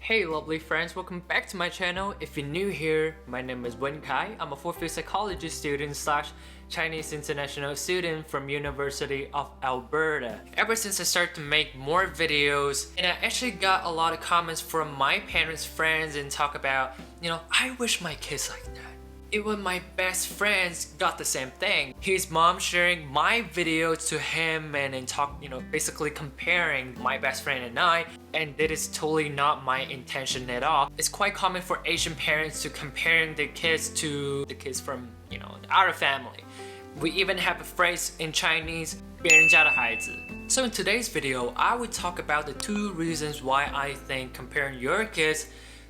Hey lovely friends, welcome back to my channel. If you're new here, my name is Wenkai. I'm a 4th year psychology student / Chinese international student from University of Alberta. Ever since I started to make more videos, and I actually got a lot of comments from my parents' friends and talk about, I wish my kids like that. Even my best friends got the same thing. His mom sharing my video to him and then talk, basically comparing my best friend and I, and that is totally not my intention at all. It's quite common for Asian parents to comparing their kids to the kids from, our family. We even have a phrase in Chinese, 别人家的孩子. So in today's video, I would talk about the 2 reasons why I think comparing your kids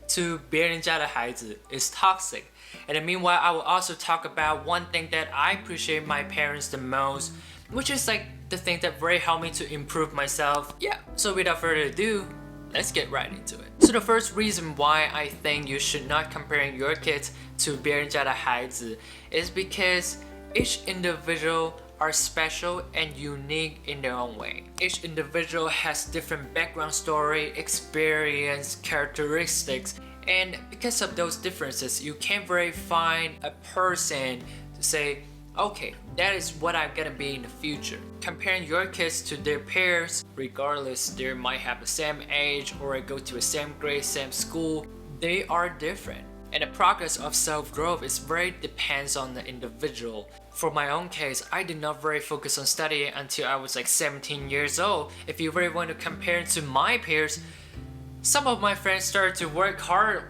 to 别人家的孩子 is toxic. And then meanwhile, I will also talk about one thing that I appreciate my parents the most, which is like the thing that really helped me to improve myself. Yeah, so without further ado, let's get right into it. So the first reason why I think you should not compare your kids to 别人家的孩子 is because each individual are special and unique in their own way. Each individual has different background story, experience, characteristics, and because of those differences, you can't really find a person to say, okay, that is what I'm gonna be in the future. Comparing your kids to their peers, regardless they might have the same age or go to the same grade, same school, they are different. And the progress of self-growth is very depends on the individual. For my own case, I did not very focus on studying until I was like 17 years old. If you really want to compare to my peers, some of my friends started to work hard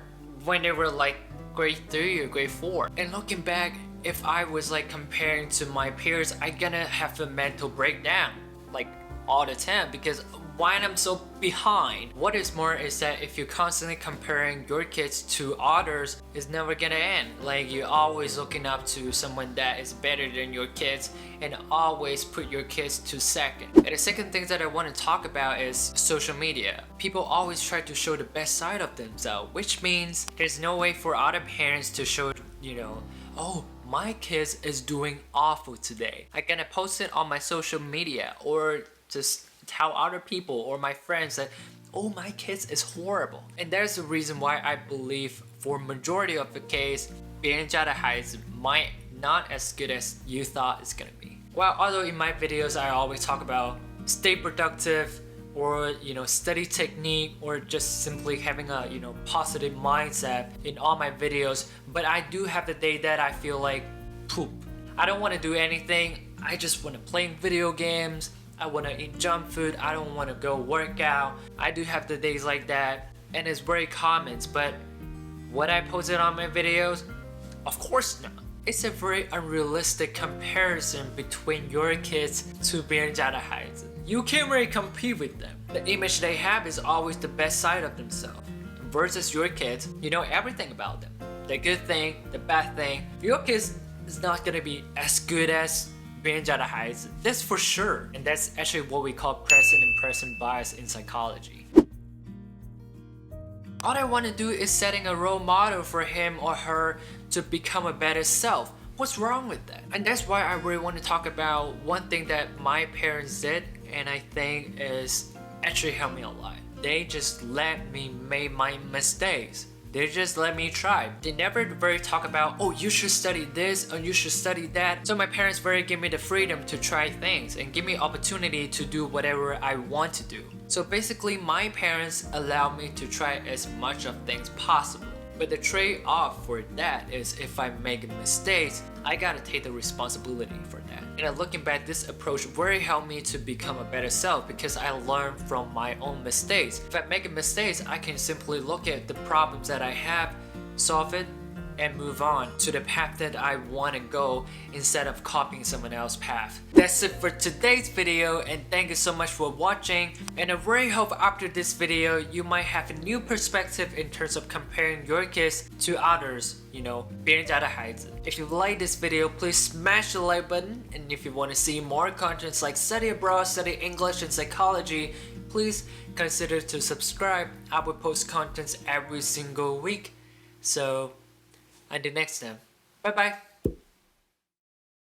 when they were like grade 3 or grade 4. And looking back, if I was like comparing to my peers, I'm gonna have a mental breakdown like all the time because why I'm so behind. What is more is that if you're constantly comparing your kids to others, it's never gonna end. Like you're always looking up to someone that is better than your kids and always put your kids to second. And the second thing that I want to talk about is social media. People always try to show the best side of themselves, which means there's no way for other parents to show, oh, my kids is doing awful today. I'm gonna post it on my social media or just tell other people or my friends that, oh, my kids is horrible. And there's the reason why I believe for majority of the case, 别人家的孩子 might not as good as you thought it's gonna be. Well, although in my videos I always talk about stay productive or study technique or just simply having a positive mindset in all my videos, but I do have the day that I feel like poop. I don't want to do anything. I just want to play video games. I want to eat junk food. I don't want to go work out. I do have the days like that, and it's very common. But what I posted on my videos, of course not. It's a very unrealistic comparison between your kids to 别人家的孩子. You can't really compete with them. The image they have is always the best side of themselves. Versus your kids, you know everything about them. The good thing, the bad thing. Your kids is not gonna be as good as 别人家的孩子. That's for sure. And that's actually what we call present impression bias in psychology. All I want to do is setting a role model for him or her to become a better self. What's wrong with that? And that's why I really want to talk about one thing that my parents did and I think is actually helped me a lot. They just let me make my mistakes. They just let me try. They never really talk about, oh, you should study this or you should study that. So my parents very give me the freedom to try things and give me opportunity to do whatever I want to do. So basically my parents allow me to try as much of things possible. But the trade-off for that is if I make mistakes, I gotta take the responsibility for that. And looking back, this approach really helped me to become a better self because I learned from my own mistakes. If I make mistakes, I can simply look at the problems that I have, solve it, and move on to the path that I want to go instead of copying someone else's path. That's it for today's video, and thank you so much for watching. And I really hope after this video you might have a new perspective in terms of comparing your kids to others, 别人家的孩子. If you like this video, please smash the like button, and if you want to see more contents like study abroad, study English and psychology, please consider to subscribe. I will post contents every single week. So until next time, bye bye.